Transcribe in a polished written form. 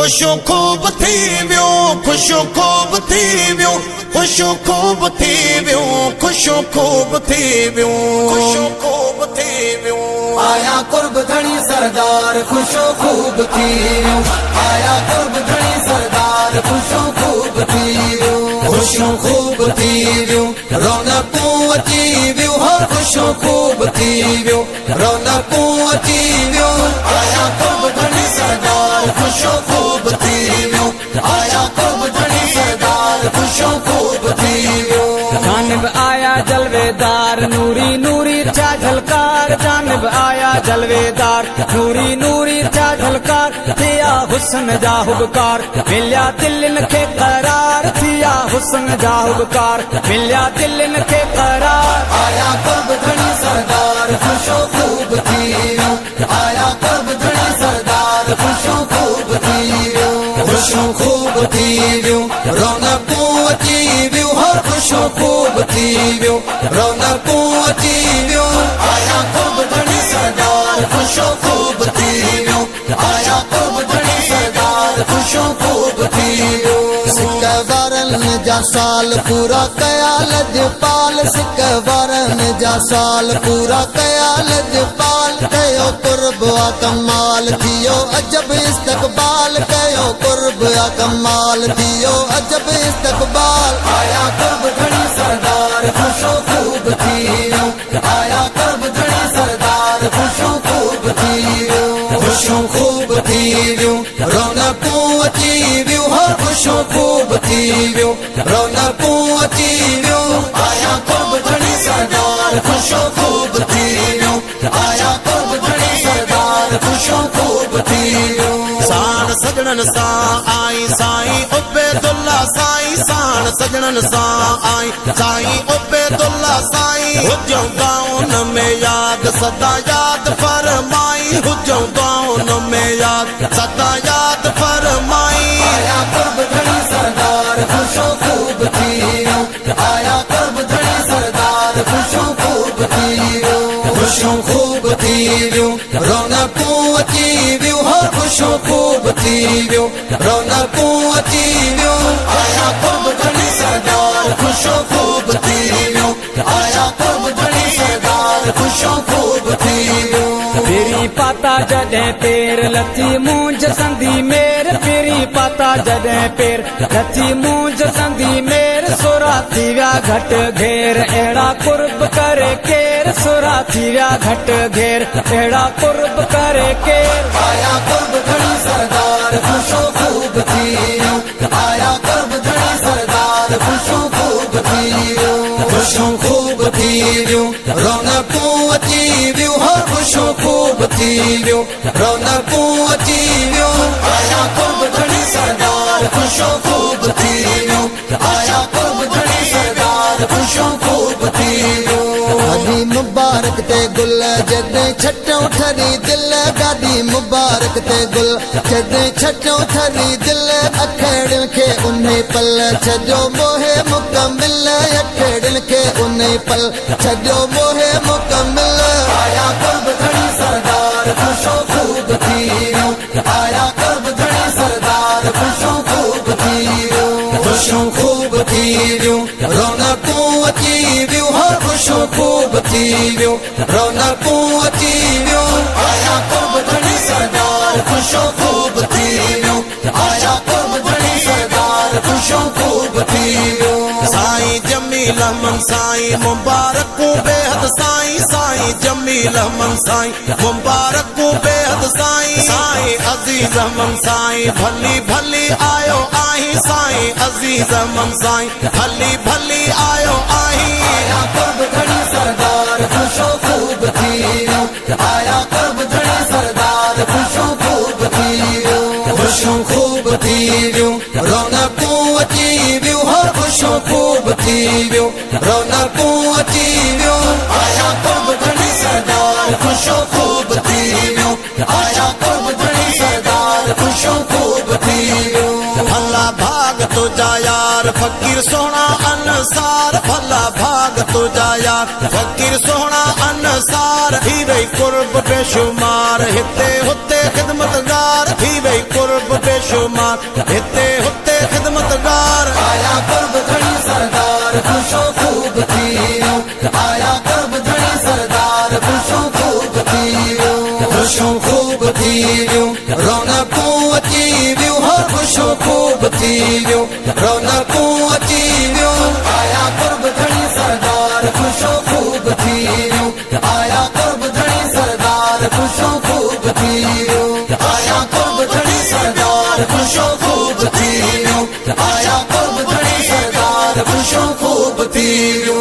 खुशो खूब थी वियो खुशो खूब थी वियो खुशो खूब थी वियो खुशो खूब थी वियो खुशो खूब थी वियो आया कुर्ब धनी सरदार खुशो खूब थी वियो आया कुर्ब धनी सरदार खुशो खूब थी वियो खुशो खूब थी वियो रौनकूं अची वियो हो खुशो खूब थी वियो रौनकूं अची वियो आया कुर्ब धनी सरदार खुशो खूब थी वियो आया कुर्ब धनी सरदार खुशो खूब थी वियो जानिब आया जलवेदार नूरी नूरी था झलकार जानिब आया जलवेदार नूरी नूरी था झलकार थिया हुस्न जा हुबकार मिलिया दिलनि खे करार थिया हुस्न जा हुबकार मिलिया दिलनि खे करार आया कुर्ब धनी सरदार खुशो खूब थी वियो आया कुर्ब धनी सरदार खुशो खूब थी वियो खुशो खूब थी वियो रौनकूं अची वियो हो खुशो खूब थी वियो रौनकूं अची वियो आया कुर्ब धनी सरदार खुशो खूब थी वियो आया कुर्ब धनी सरदार खुशो खूब थी वियो सिक वारनि जा साल पूरा कया लजपाल सिक वारनि जा साल पूरा कया लजपाल कयो कुर्ब आ कमाल थियो अजब इस्तकबाल कयो कुर्ब आ कमाल थियो अजब इस्तकबाल आया कुर्ब धनी सरदार खुशो खूब थी वियो आया कुर्ब धनी सरदार खुशो खूब थी वियो खुशो खूब थी वियो रौनकूं अची वियो हो खुशो खूब थी वियो रौनकूं अची वियो आया कुर्ब धनी सरदार खुशो खूब थी वियो आया कुर्ब धनी सरदार खुशो खूब थी वियो साण सजणन सां आई साईं उबैदुल्ला साईं साण सजणन सां आई साईं उबैदुल्ला साईं हुजो गाउन में याद सदा याद फरमाई हुजो गाउन में याद सदा याद फरमाई आया कुर्ब धनी सरदार खुशो खूब थी वियो आया कुर्ब धनी सरदार खुशो खूब थी वियो खुशो खूब थी वियो रौनकूं अची वियो हो खुशो खूब थी वियो रौनकूं अची वियो आया कुर्ब धनी सरदार खुशो खूब थी वियो आया कुर्ब धनी सरदार खुशो खूब थी वियो पेरी पाता जॾहिं पेर लथी मूंझ संधी मेर पेरी पाता जॾहिं पेर लथी मूंझ संधी मेर सोरा थी विया घट घेर अहिड़ा कुर्ब करे केर सोरा थी विया घट घेर अहिड़ा कुर्ब करे केर आया कुर्ब धनी सरदार खुशो खूब थी वियो आया कुर्ब धनी सरदार खुशो खूब थी वियो खुशो खूब थी वियो रौनकूं अची वियो हो खुशो खूब थी वियो रौनकूं अची वियो आया कुर्ब धनी सरदार खुशो खूब थी वियो आया कुर्ब धनी सरदार खुशो खूब थी वियो गादी मुबारक ते गुल जॾहिं छटो ठरी दिल गादी मुबारक ते गुल जॾहिं छटो ठरी दिल अखड़ियुनि खे उन पल छॾियो मोहे मुकमिल अखड़ियुनि खे उन पल छॾियो मोहे मुकमिल आया कुर्ब धनी सरदार खुशो खूब थी वियो आया कुर्ब धनी सरदार खुशो खूब थी वियो खुशो खूब थी वियो रौनकूं अची वियो हो खुशो खूब थी वियो रौनकूं अची वियो आया कुर्ब धनी सरदार खुशो खूब थी वियो आया कुर्ब धनी सरदार खुशो खूब थी वियो साईं जमील अहमद साईं मुबारकूं बेहद साईं साईं जमील अहमद साईं मुबारकूं बेहद साईं साईं अजीज अहमद साईं भली भली आयो आहीं साईं अजीज अहमद साईं भली भली आयो आहीं आया कुर्ब धनी सरदार खुशो खूब थी वियो आया कुर्ब धनी सरदार खुशो खूब थी वियो खुशो खूब थी वियो रौनकूं अची वियो हो खुशो खूब थी वियो रौनकूं अची वियो आया कुर्ब धनी सरदार खुशो खूब थी वियो आया कुर्ब धनी सरदार खुशो खूब थी वियो भला भाग तुझा यार फकीर सोना अनसार भला भाग तुझा यार फकीर सोना अनसार थी वही कुर्ब बेशुमार हिते हुते खिदमतगार थी वही कुर्ब बेशुमार बेशुमार हिते हुते ख़िदमतगार आया कर्ब धणी सरदार खुशो खूब थी वियो आया कर्ब धणी सरदार खुशो खूब थी वियो खुशो खूब थी वियो रौनकूं अची वियूं हो खुशो खूब थी वियो रौनकूं अची वियूं आया कर्ब धणी सरदार खुशो खूब थी वियो आया कर्ब धणी सरदार खुशो खूब थी वियो आया कर्ब धणी सरदार खुशो खूब थी वियो आया कर्ब धणी सरदार खुशो खूब थी वियो